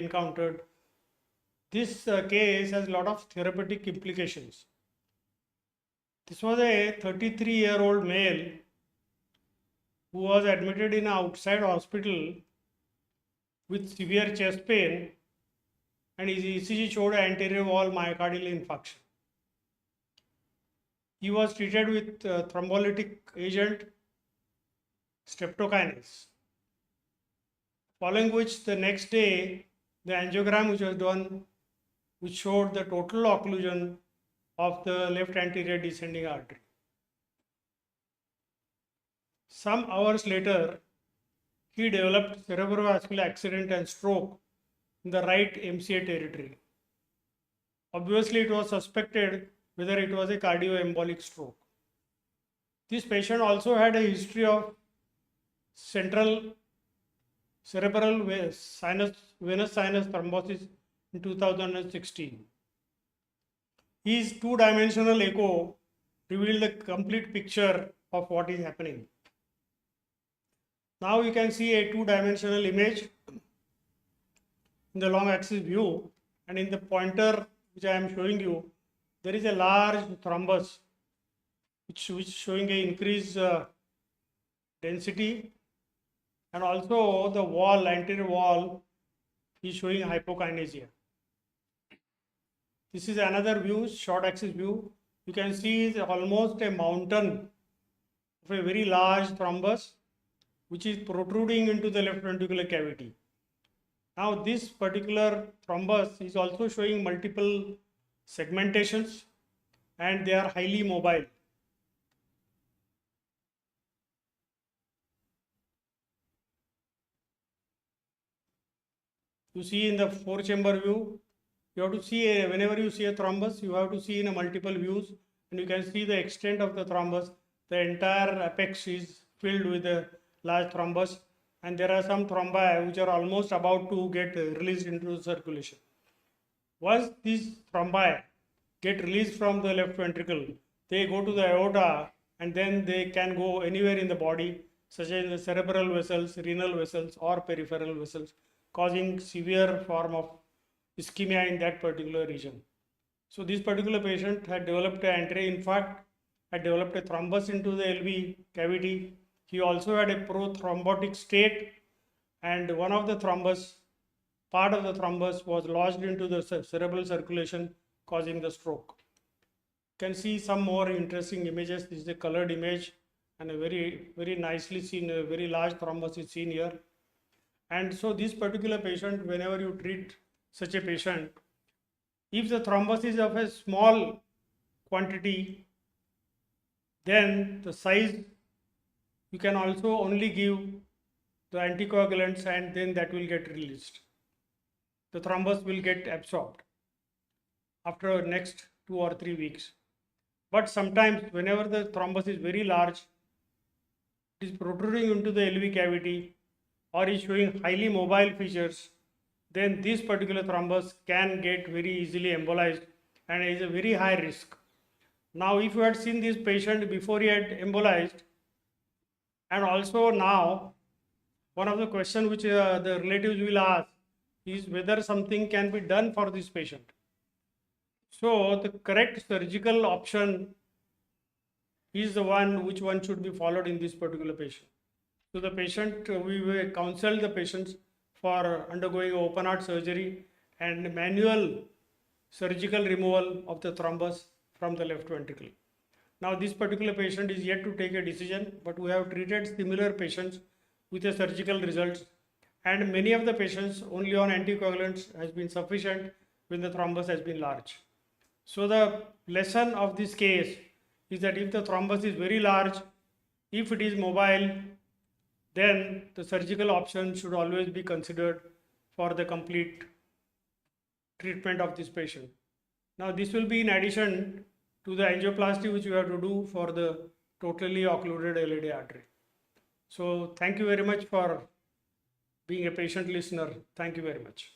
encountered. This case has a lot of therapeutic implications. This was a 33-year-old male who was admitted in an outside hospital with severe chest pain, and his ECG showed anterior wall myocardial infarction. He was treated with thrombolytic agent streptokinase, following which the next day the angiogram which was done, which showed the total occlusion of the left anterior descending artery. Some hours later, he developed cerebrovascular accident and stroke in the right MCA territory. Obviously, it was suspected whether it was a cardioembolic stroke. This patient also had a history of central cerebral venous sinus thrombosis in 2016. His two-dimensional echo revealed a complete picture of what is happening. Now you can see a two-dimensional image in the long axis view, and in the pointer which I am showing you, there is a large thrombus which is showing a increased density, and also the wall, anterior wall, is showing hypokinesia. This is another view, short axis view. You can see almost a mountain of a very large thrombus which is protruding into the left ventricular cavity. Now this particular thrombus is also showing multiple segmentations, and they are highly mobile. You see in the 4-chamber view, you have to see whenever you see a thrombus, you have to see in a multiple views, and you can see the extent of the thrombus. The entire apex is filled with a large thrombus, and there are some thrombi which are almost about to get released into the circulation. Once these thrombi get released from the left ventricle, they go to the aorta, and then they can go anywhere in the body, such as the cerebral vessels, renal vessels, or peripheral vessels, causing severe form of ischemia in that particular region. So this particular patient had developed an anterior infarct, had developed a thrombus into the LV cavity. He also had a prothrombotic state, and one of the thrombus, part of the thrombus was lodged into the cerebral circulation, causing the stroke. You can see some more interesting images. This is a colored image, and a very nicely seen, a very large thrombus is seen here. And so this particular patient, whenever you treat such a patient, if the thrombus is of a small quantity, then the size, you can also only give the anticoagulants, and then that will get released. The thrombus will get absorbed after next 2 or 3 weeks. But sometimes whenever the thrombus is very large, it is protruding into the LV cavity, or is showing highly mobile features, then this particular thrombus can get very easily embolized and is a very high risk. Now if you had seen this patient before he had embolized, and also now, one of the questions which the relatives will ask is whether something can be done for this patient. So the correct surgical option is the one which one should be followed in this particular patient. So the patient, we will counsel the patients for undergoing open heart surgery and manual surgical removal of the thrombus from the left ventricle. Now this particular patient is yet to take a decision, but we have treated similar patients with a surgical results, and many of the patients only on anticoagulants has been sufficient when the thrombus has been large. So the lesson of this case is that if the thrombus is very large, if it is mobile, then the surgical option should always be considered for the complete treatment of this patient. Now this will be in addition to the angioplasty which you have to do for the totally occluded LAD artery. So thank you very much for being a patient listener. Thank you very much.